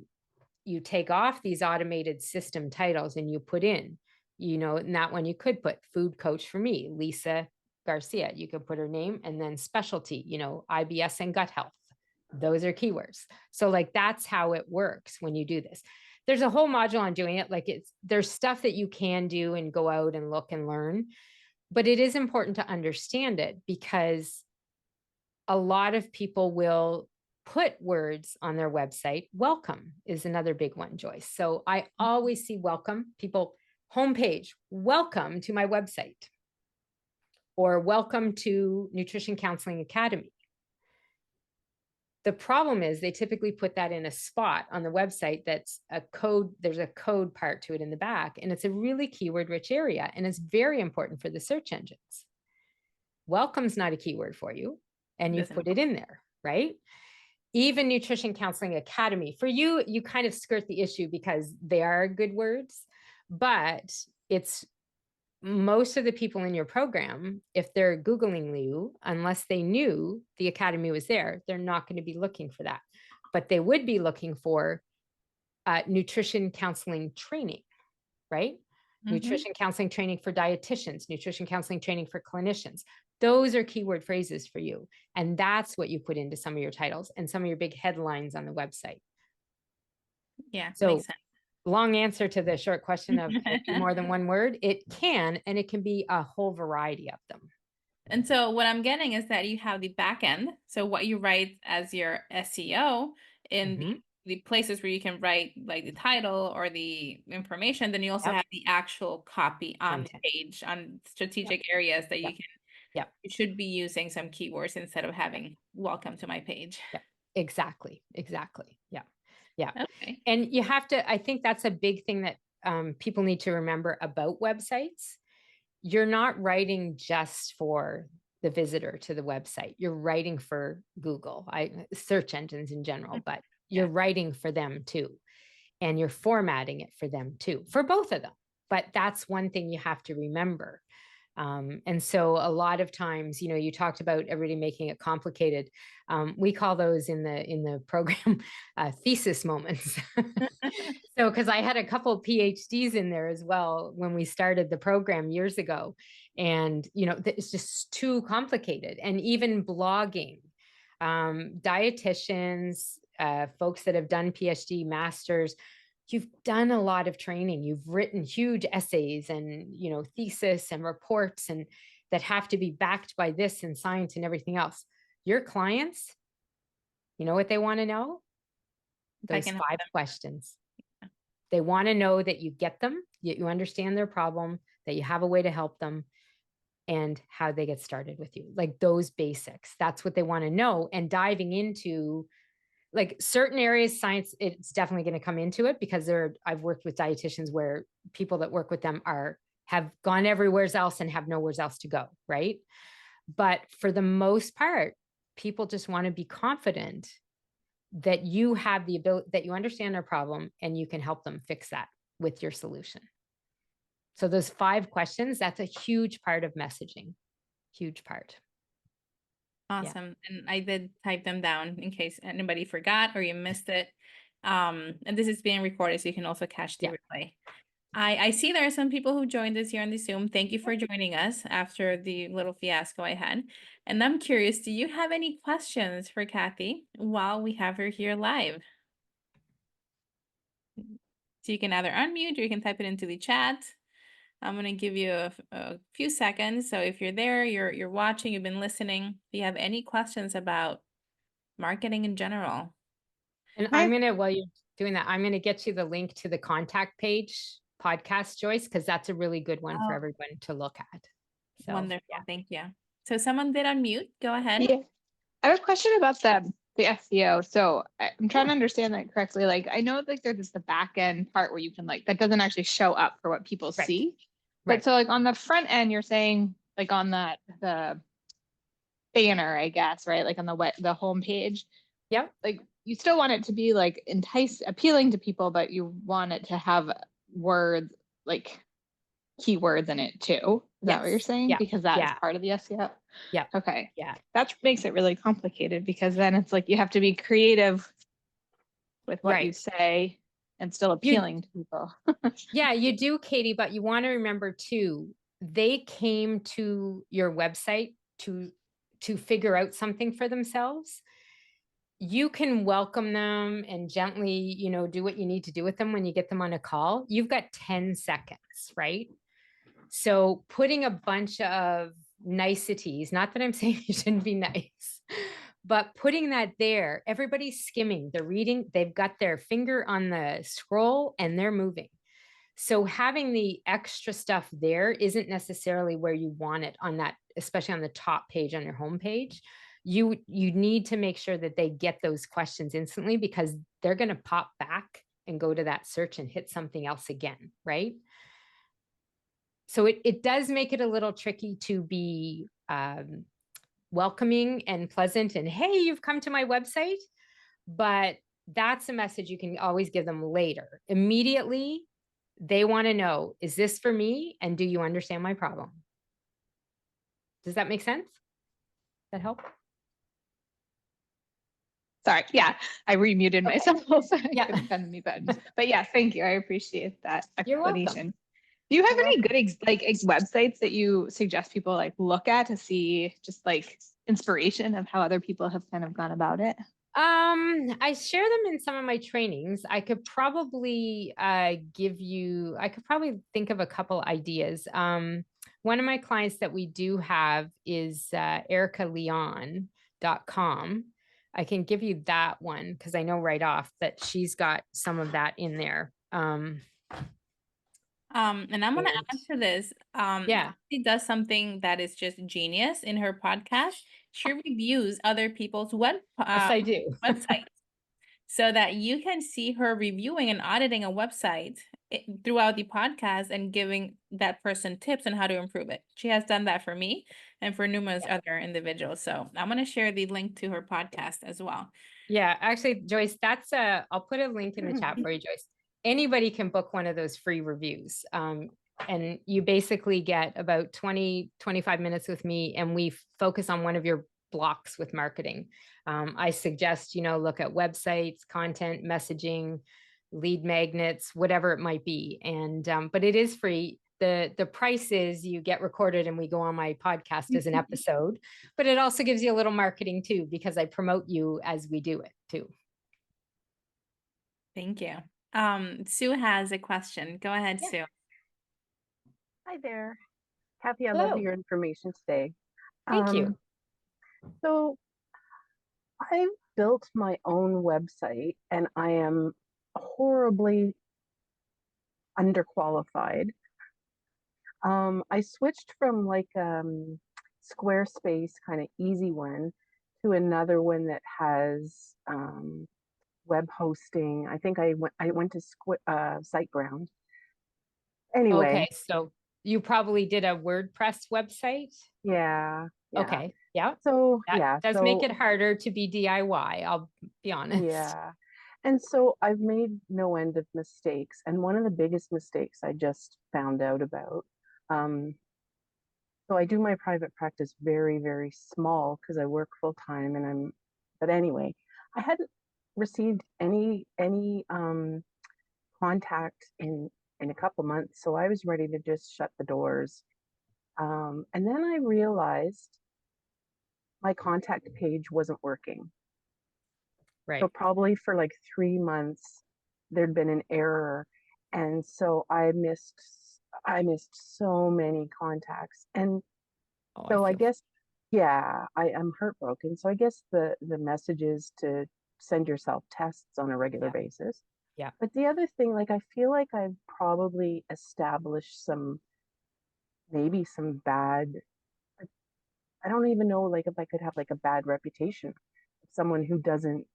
you take off these automated system titles and you put in, and that one you could put food coach for me, Lisa Garcia. You could put her name and then specialty, IBS and gut health. Those are keywords. So like, that's how it works when you do this. There's a whole module on doing it. Like there's stuff that you can do and go out and look and learn, but it is important to understand it, because a lot of people will put words on their website. Welcome is another big one, Joyce. So I always see welcome, people, homepage, welcome to my website, or welcome to Nutrition Counseling Academy. The problem is they typically put that in a spot on the website that's a code. There's a code part to it in the back, and it's a really keyword rich area, and it's very important for the search engines. Welcome's not a keyword for you, and you put it in there, right? Even Nutrition Counseling Academy, for you, you kind of skirt the issue because they are good words, but it's most of the people in your program, if they're Googling you, unless they knew the Academy was there, they're not going to be looking for that. But they would be looking for nutrition counseling training, right? Nutrition counseling training for dietitians, nutrition counseling training for clinicians. Those are keyword phrases for you. And that's what you put into some of your titles and some of your big headlines on the website. Yeah, So makes sense. long answer to the short question of can it be more than one word? It can, and it can be a whole variety of them. And so what I'm getting is that you have the back end. So what you write as your SEO in the places where you can write like the title or the information, then you also have the actual copy on the page on strategic areas that you can, you should be using some keywords instead of having welcome to my page. Exactly. Yeah. Okay. And you have to, I think that's a big thing that people need to remember about websites. You're not writing just for the visitor to the website. You're writing for Google, search engines in general, but you're writing for them too. And you're formatting it for them too, for both of them. But that's one thing you have to remember. And so a lot of times, you talked about everybody making it complicated. We call those in the program thesis moments. So, because I had a couple of PhDs in there as well when we started the program years ago, and it's just too complicated. And even blogging, dietitians, folks that have done PhD, masters, you've done a lot of training. You've written huge essays and, thesis and reports and that have to be backed by this and science and everything else. Your clients, you know what they want to know? Those 5 questions. They want to know that you get them, you understand their problem, that you have a way to help them, and how they get started with you. Like those basics. That's what they want to know. And diving into like certain areas, science, it's definitely going to come into it because I've worked with dietitians where people that work with them have gone everywhere else and have nowhere else to go, right? But for the most part, people just want to be confident that you have the ability, that you understand their problem and you can help them fix that with your solution. So those 5 questions, that's a huge part of messaging. Huge part. Awesome. And I did type them down in case anybody forgot or you missed it. And this is being recorded, so you can also catch the replay. I see there are some people who joined us here on the Zoom. Thank you for joining us after the little fiasco I had. And I'm curious, do you have any questions for Kathy while we have her here live? So you can either unmute or you can type it into the chat. I'm going to give you a few seconds. So if you're there, you're watching, you've been listening, if you have any questions about marketing in general. And I'm going to, while you're doing that, I'm going to get you the link to the contact page podcast, Joyce, because that's a really good one for everyone to look at. So, wonderful. Thank you. So someone did unmute. Go ahead. Yeah. I have a question about the SEO. So I'm trying to understand that correctly. Like I know like there's the back end part where you can like that doesn't actually show up for what people see. But so like on the front end, you're saying like on the banner, I guess, right? Like on the home page. Yep. Like you still want it to be like appealing to people, but you want it to have words like keywords in it too. Is that what you're saying? Yeah. Because that's part of the SEO. Yeah. Okay. Yeah. That makes it really complicated because then it's like you have to be creative with what you say and still appealing to people. Yeah, you do, Katie, but you want to remember too, they came to your website to figure out something for themselves. You can welcome them and gently, do what you need to do with them when you get them on a call. You've got 10 seconds, right? So putting a bunch of niceties, not that I'm saying you shouldn't be nice, but putting that there, everybody's skimming, they're reading, they've got their finger on the scroll and they're moving. So having the extra stuff there isn't necessarily where you want it on that, especially on the top page on your homepage. You need to make sure that they get those questions instantly because they're going to pop back and go to that search and hit something else again, right? So it does make it a little tricky to be welcoming and pleasant and, hey, you've come to my website, but that's a message you can always give them later. Immediately, they want to know, is this for me? And do you understand my problem? Does that make sense? Does that help? Sorry. Yeah, I remuted myself. So I Yeah. couldn't find any buttons. But yeah, thank you. I appreciate that You're welcome. explanation. Do you have You're any welcome. good websites that you suggest people like look at to see just like inspiration of how other people have kind of gone about it? I share them in some of my trainings. I could probably I could probably think of a couple ideas. One of my clients that we do have is ericaleon.com. I can give you that one because I know right off that she's got some of that in there. And I'm gonna add to this. Yeah. She does something that is just genius in her podcast. She reviews other people's Yes, I do. websites so that you can see her reviewing and auditing a website throughout the podcast and giving that person tips on how to improve it. She has done that for me and for numerous other individuals. So I'm gonna share the link to her podcast as well. Yeah, actually, Joyce, I'll put a link in the chat for you, Joyce. Anybody can book one of those free reviews. And you basically get about 20, 25 minutes with me, and we focus on one of your blocks with marketing. I suggest, look at websites, content, messaging, lead magnets, whatever it might be. And, but it is free. The price is you get recorded and we go on my podcast as an episode, but it also gives you a little marketing too, because I promote you as we do it too. Thank you. Sue has a question. Go ahead, Yeah. Sue. Hi there. Kathy, I Hello. love your information today. Thank you. So I built my own website and I am horribly underqualified. I switched from like Squarespace kind of easy one to another one that has web hosting. I think I went to SiteGround. Anyway. Okay, so you probably did a WordPress website? Yeah. Okay, yeah. So That does make it harder to be DIY, I'll be honest. Yeah. And so I've made no end of mistakes. And one of the biggest mistakes I just found out about. So I do my private practice very, very small because I work full time but anyway, I hadn't received any contact in a couple months. So I was ready to just shut the doors. And then I realized my contact page wasn't working. Right. So probably for like 3 months, there'd been an error. And so I missed so many contacts. And so I guess, yeah, I'm heartbroken. So I guess the message is to send yourself tests on a regular basis. Yeah. But the other thing, like, I feel like I've probably established maybe some bad, I don't even know, like, if I could have like a bad reputation. Someone who doesn't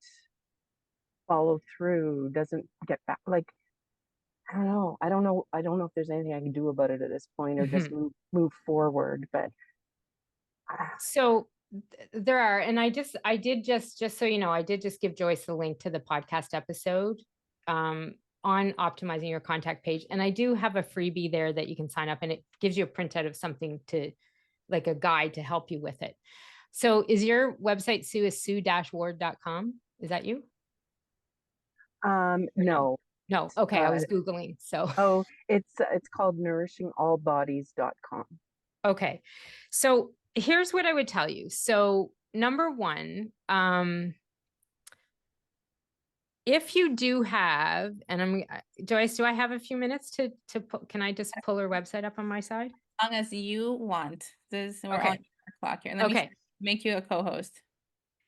follow through, doesn't get back. Like, I don't know. I don't know if there's anything I can do about it at this point or just move forward. But so there are, and I did just so you know, I did just give Joyce the link to the podcast episode on optimizing your contact page. And I do have a freebie there that you can sign up, and it gives you a printout of something to, like, a guide to help you with it. So is your website, Sue, is sue-ward.com? Is that you? no. No. Okay. I was Googling. So. Oh, it's called nourishingallbodies.com. Okay. So here's what I would tell you. So number one, if you do have, and Joyce, do I have a few minutes can I just pull her website up on my side? As long as you want. We're on your clock here. Let me make you a co-host.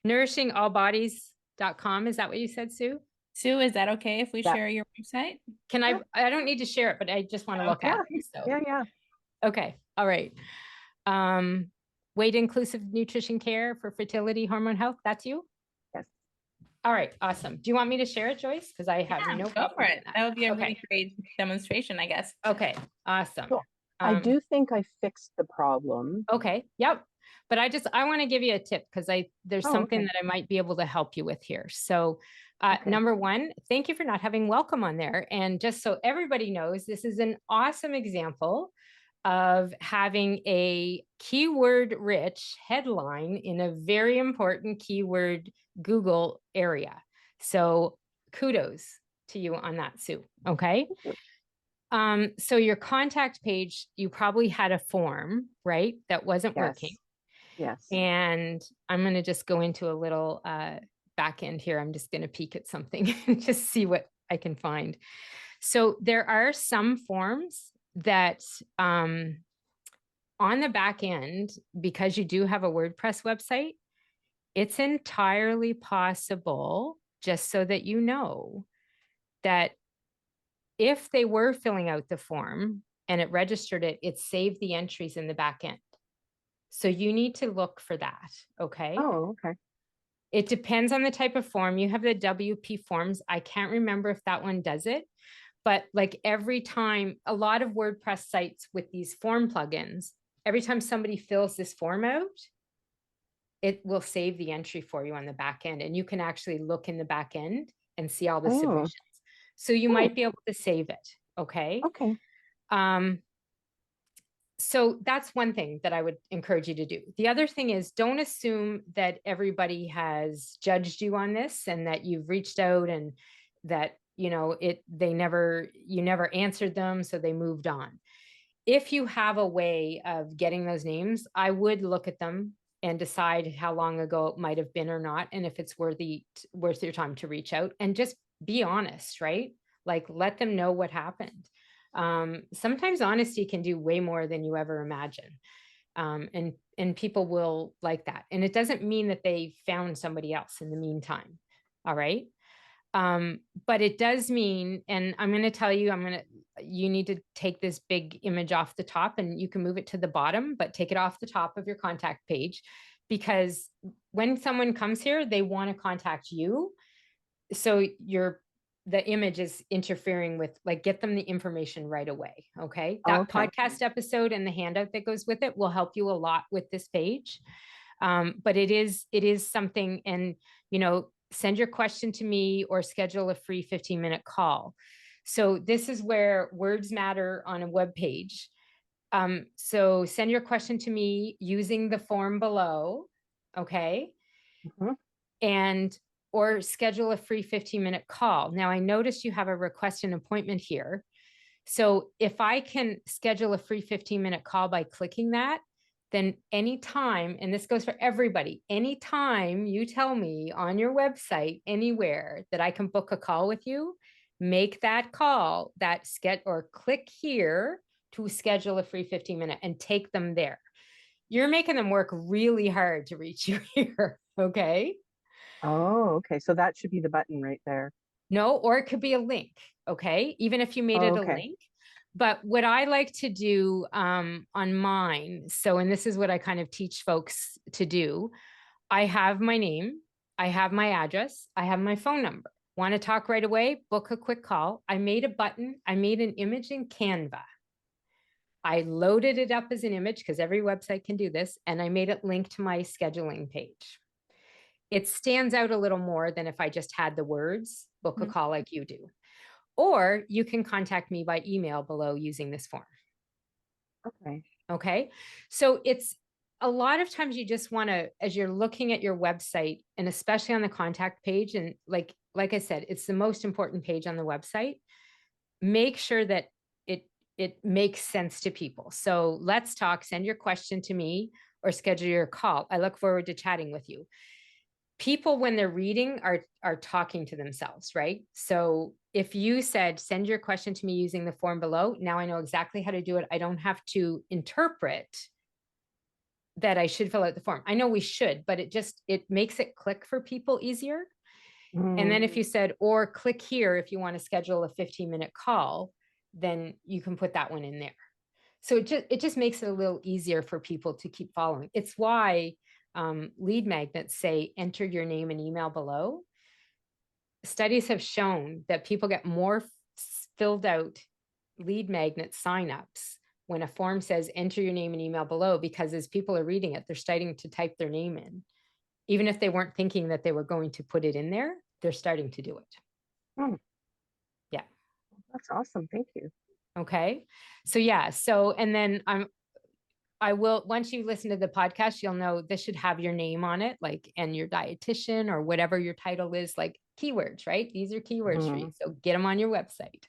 Nourishingallbodies.com. Is that what you said, Sue? Sue, is that okay if we share your website? I don't need to share it, but I just want to look at it. So. Yeah. Okay. All right. Weight inclusive nutrition care for fertility, hormone health. That's you? Yes. All right. Awesome. Do you want me to share it, Joyce? Because I have no go for it. That would be a really great demonstration, I guess. Okay. Awesome. So I do think I fixed the problem. Okay. Yep. But I want to give you a tip because there's something that I might be able to help you with here. So number one, thank you for not having welcome on there. And just so everybody knows, this is an awesome example of having a keyword rich headline in a very important keyword Google area. So kudos to you on that, Sue. Okay. So your contact page, you probably had a form, right? That wasn't working. Yes. And I'm going to just go into a little back end here. I'm just going to peek at something and just see what I can find. So there are some forms that on the back end, because you do have a WordPress website, it's entirely possible, just so that you know, that if they were filling out the form and it registered it, it saved the entries in the back end. So you need to look for that, okay? Oh, okay. It depends on the type of form. You have the WP forms. I can't remember if that one does it, but like every time, a lot of WordPress sites with these form plugins, every time somebody fills this form out, it will save the entry for you on the back end. And you can actually look in the back end and see all the submissions. So you might be able to save it, okay? Okay. So that's one thing that I would encourage you to do. The other thing is, don't assume that everybody has judged you on this and that you've reached out and that, you know, you never answered them, so they moved on. If you have a way of getting those names, I would look at them and decide how long ago it might have been or not, and if it's worth your time to reach out and just be honest, right? Like, let them know what happened. Sometimes honesty can do way more than you ever imagine. And people will like that. And it doesn't mean that they found somebody else in the meantime. All right. But it does mean, and I'm going to tell you, you need to take this big image off the top, and you can move it to the bottom, but take it off the top of your contact page, because when someone comes here, they want to contact you. So the image is interfering with, like, get them the information right away. Okay. That podcast episode and the handout that goes with it will help you a lot with this page. But it is something, and, you know, send your question to me or schedule a free 15-minute call. So this is where words matter on a web page. So send your question to me using the form below. Okay. Or schedule a free 15-minute call. Now, I noticed you have a request an appointment here. So if I can schedule a free 15-minute call by clicking that, then anytime, and this goes for everybody, anytime you tell me on your website, anywhere, that I can book a call with you, make that call, or click here to schedule a free 15-minute and take them there. You're making them work really hard to reach you here, okay? Oh, okay. So that should be the button right there. No, or it could be a link, okay? Even if you made it a link. But what I like to do on mine, and this is what I kind of teach folks to do, I have my name, I have my address, I have my phone number. Want to talk right away? Book a quick call. I made a button, I made an image in Canva. I loaded it up as an image, because every website can do this, and I made it link to my scheduling page. It stands out a little more than if I just had the words, book a call, like you do. Or you can contact me by email below using this form. Okay. So it's a lot of times you just want to, as you're looking at your website, and especially on the contact page, and like I said, it's the most important page on the website, make sure that it makes sense to people. So let's talk, send your question to me or schedule your call. I look forward to chatting with you. People, when they're reading, are talking to themselves, right? So if you said, send your question to me using the form below, now I know exactly how to do it. I don't have to interpret that I should fill out the form. I know we should, but it makes it click for people easier. And then if you said, or click here if you want to schedule a 15-minute call, then you can put that one in there. So it just makes it a little easier for people to keep following. It's why lead magnets say, enter your name and email below. Studies have shown that people get more filled out lead magnet signups when a form says, enter your name and email below, because as people are reading it, they're starting to type their name in. Even if they weren't thinking that they were going to put it in there, they're starting to do it. Hmm. Yeah. That's awesome. Thank you. Okay. So yeah. So, and then I will, once you listen to the podcast, you'll know this should have your name on it, like, and your dietitian or whatever your title is, like keywords, right? These are keywords for you. So get them on your website.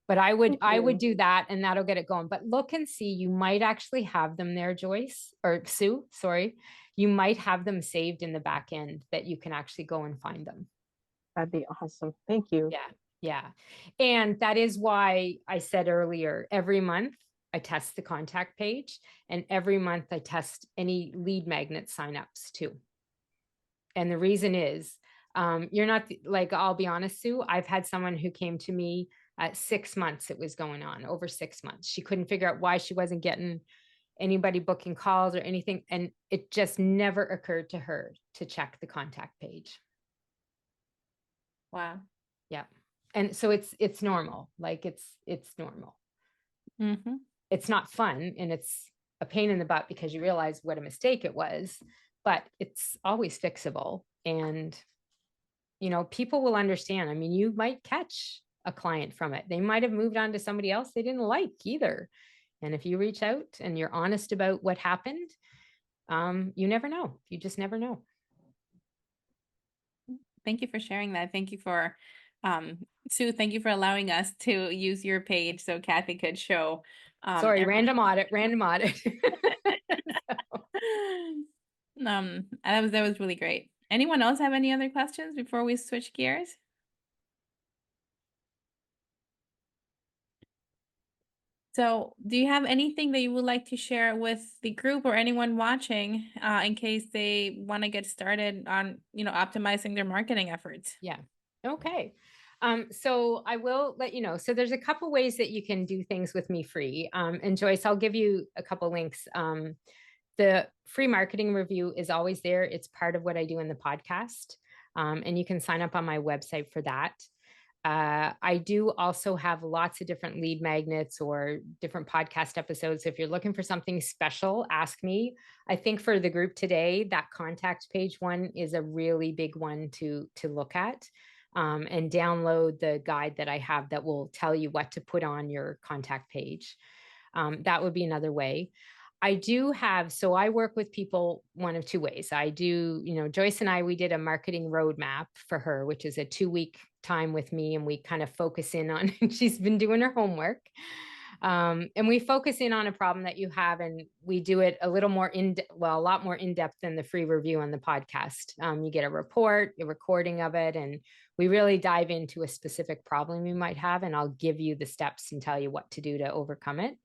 But I would do that, and that'll get it going. But look and see, you might actually have them there, Joyce or Sue, sorry. You might have them saved in the back end that you can actually go and find them. That'd be awesome. Thank you. Yeah. Yeah. And that is why I said earlier, every month I test the contact page, and every month I test any lead magnet signups too. And the reason is, you're not like, I'll be honest, Sue, I've had someone who came to me at 6 months, it was going on over 6 months. She couldn't figure out why she wasn't getting anybody booking calls or anything. And it just never occurred to her to check the contact page. Wow. Yeah. And so it's normal. Like it's normal. Mm-hmm. It's not fun, and it's a pain in the butt because you realize what a mistake it was, but it's always fixable. And, you know, people will understand. I mean, you might catch a client from it. They might have moved on to somebody else they didn't like either. And if you reach out and you're honest about what happened, you never know. You just never know. Thank you for sharing that. Thank you for, Sue, thank you for allowing us to use your page so Kathy could show. Sorry, random audit. That was really great. Anyone else have any other questions before we switch gears? So do you have anything that you would like to share with the group or anyone watching, in case they want to get started on, optimizing their marketing efforts? Yeah. Okay. So I will let you know. So there's a couple ways that you can do things with me free. And Joyce, I'll give you a couple links. The free marketing review is always there. It's part of what I do in the podcast. And you can sign up on my website for that. I do also have lots of different lead magnets or different podcast episodes. If you're looking for something special, ask me. I think for the group today, that contact page one is a really big one to look at, and download the guide that I have that will tell you what to put on your contact page. That would be another way. I do have, so I work with people one of two ways. I do, Joyce and I, we did a marketing roadmap for her, which is a 2-week time with me. And we kind of focus in on, she's been doing her homework. And we focus in on a problem that you have, and we do it a little more a lot more in depth than the free review on the podcast. You get a report, a recording of it, and we really dive into a specific problem you might have. And I'll give you the steps and tell you what to do to overcome it.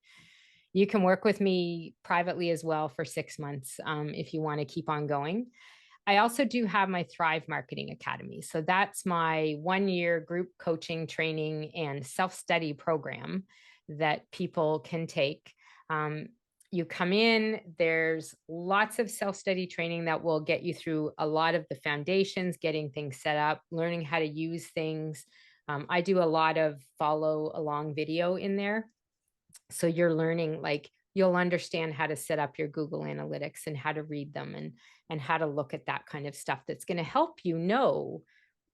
You can work with me privately as well for 6 months, if you want to keep on going. I also do have my Thrive Marketing Academy. So that's my 1-year group coaching, training, and self-study program that people can take. You come in, there's lots of self-study training that will get you through a lot of the foundations, getting things set up, learning how to use things. I do a lot of follow along video in there. So you're learning, like, you'll understand how to set up your Google Analytics and how to read them and how to look at that kind of stuff that's going to help you know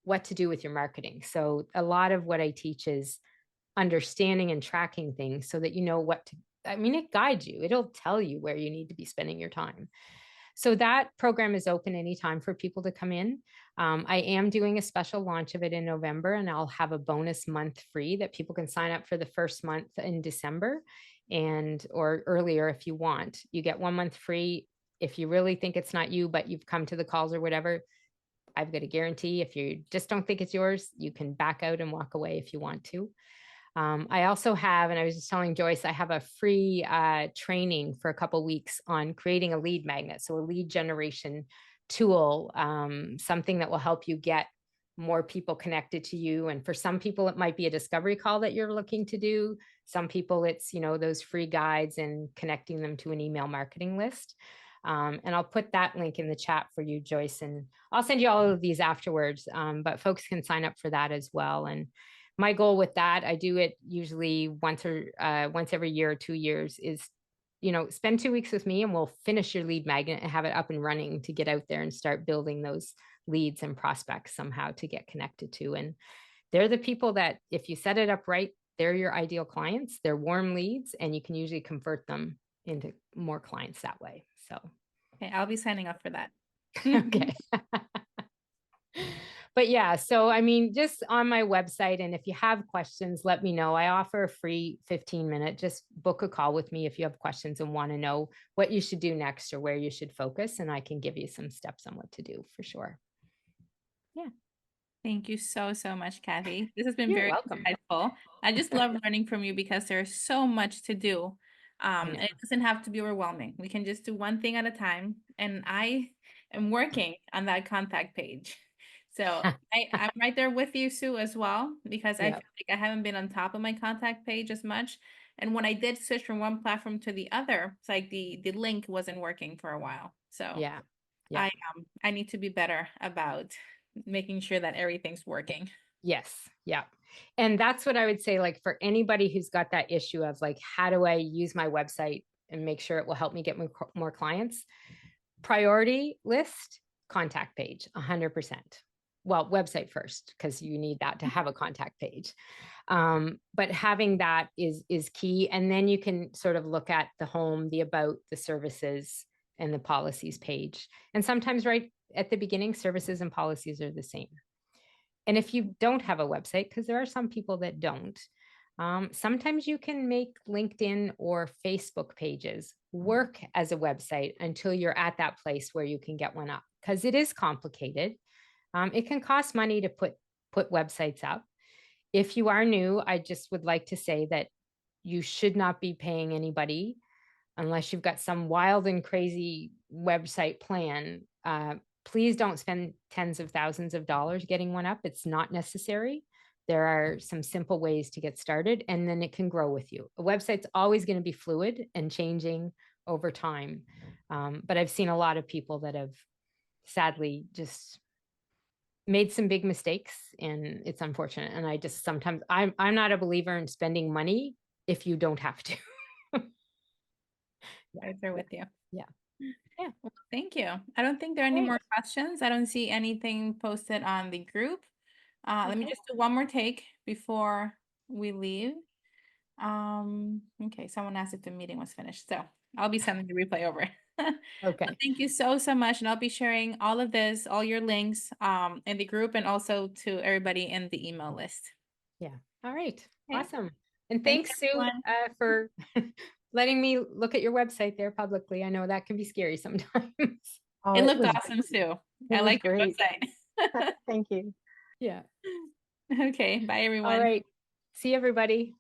what to do with your marketing. So a lot of what I teach is understanding and tracking things so that you know what to, it guides you. It'll tell you where you need to be spending your time. So that program is open anytime for people to come in. I am doing a special launch of it in November, and I'll have a bonus month free that people can sign up for the first month in December or earlier if you want. You get 1 month free. If you really think it's not you, but you've come to the calls or whatever, I've got a guarantee. If you just don't think it's yours, you can back out and walk away if you want to. I also have, and I was just telling Joyce, I have a free training for a couple of weeks on creating a lead magnet. So a lead generation tool, something that will help you get more people connected to you. And for some people, it might be a discovery call that you're looking to do. Some people, it's, those free guides and connecting them to an email marketing list. And I'll put that link in the chat for you, Joyce, and I'll send you all of these afterwards. But folks can sign up for that as well. And my goal with that, I do it usually once every year or 2 years, is, spend 2 weeks with me and we'll finish your lead magnet and have it up and running to get out there and start building those leads and prospects somehow to get connected to. And they're the people that, if you set it up right, they're your ideal clients. They're warm leads, and you can usually convert them into more clients that way. So, okay, I'll be signing up for that. okay. But yeah, so I mean, just on my website, and if you have questions, let me know. I offer a free 15-minute, just book a call with me if you have questions and want to know what you should do next or where you should focus, and I can give you some steps on what to do for sure. Yeah. Thank you so, so much, Kathy. This has been You're very welcome. insightful. I just love learning from you because there's so much to do. And it doesn't have to be overwhelming. We can just do one thing at a time. And I am working on that contact page. So I'm right there with you, Sue, as well, because I feel like I haven't been on top of my contact page as much. And when I did switch from one platform to the other, it's like the link wasn't working for a while. So Yeah. I need to be better about making sure that everything's working. Yes. Yeah. And that's what I would say, like for anybody who's got that issue of like, how do I use my website and make sure it will help me get more clients? Priority list, contact page, 100%. Well, website first, because you need that to have a contact page. But having that is key. And then you can sort of look at the home, the about, the services, and the policies page. And sometimes right at the beginning, services and policies are the same. And if you don't have a website, because there are some people that don't, sometimes you can make LinkedIn or Facebook pages work as a website until you're at that place where you can get one up, because it is complicated. It can cost money to put websites up. If you are new, I just would like to say that you should not be paying anybody unless you've got some wild and crazy website plan. Please don't spend tens of thousands of dollars getting one up. It's not necessary. There are some simple ways to get started, and then it can grow with you. A website's always going to be fluid and changing over time. But I've seen a lot of people that have sadly just made some big mistakes, and it's unfortunate. And I just sometimes I'm not a believer in spending money if you don't have to. Right there with you. Yeah. Well, thank you. I don't think there are any more questions. I don't see anything posted on the group. Let me just do one more take before we leave. Okay, someone asked if the meeting was finished, so I'll be sending the replay over. Okay. But thank you so, so much. And I'll be sharing all of this, all your links, in the group and also to everybody in the email list. Yeah. All right. Okay. Awesome. And Thanks, thanks, Sue, for letting me look at your website there publicly. I know that can be scary sometimes. Oh, It looked was awesome, Sue. it I was like the great. website. Thank you. Yeah. Okay, bye everyone. All right. See everybody.